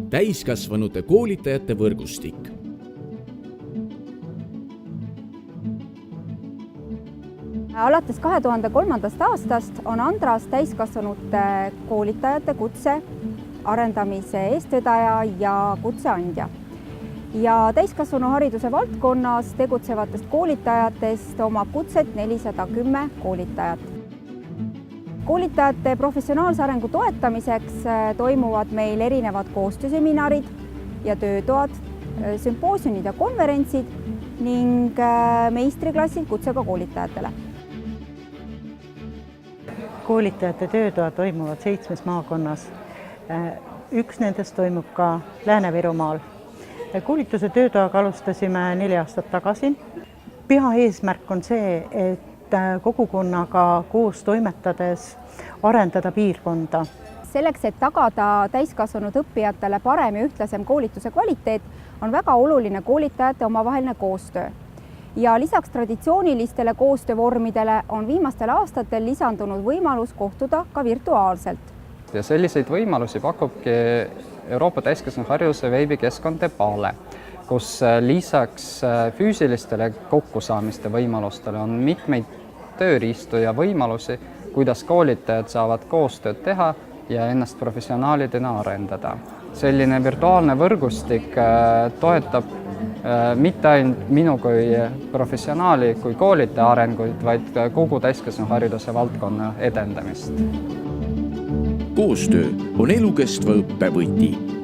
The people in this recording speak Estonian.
täiskasvanute koolitajate võrgustik. Alates 2003. aastast on Andras täiskasvanute koolitajate kutse arendamise eestvedaja ja kutseandja. Ja täiskasvanuhariduse valdkonnas tegutsevatest koolitajatest omab kutset 410 koolitajat. Koolitajate professionaalse arengu toetamiseks toimuvad meil erinevad koostööseminarid ja töötoad, sümpoosiumid ja konverentsid ning meistriklassid kutsega koolitajatele. Koolitajate töötoad toimuvad 7 maakonnas. Üks nendest toimub ka Lääne-Virumaal. Koolituse töötoaga alustasime 4 aastat tagasi. Peaeesmärk on see, et kogukonnaga koos toimetades arendada piirkonda. Selleks, et tagada täiskasvanud õppijatele parem ja ühtlasem koolituse kvaliteet, on väga oluline koolitajate omavaheline koostöö. Ja lisaks traditsioonilistele koostöövormidele on viimastel aastatel lisandunud võimalus kohtuda ka virtuaalselt. Ja selliseid võimalusi pakubki Euroopa täiskasvanuhariduse veebikeskkond Debale, kus lisaks füüsilistele kokkusaamiste võimalustele on mitmeid tööriistu ja võimalusi, kuidas koolitajad saavad koostööd teha ja ennast professionaalidena arendada. Selline virtuaalne võrgustik toetab mitte ainult minu kui professionaali kui koolitaja arenguid, vaid kogu täiskasvanuhariduse valdkonna edendamist. Koostöö on elukestva õppe võti.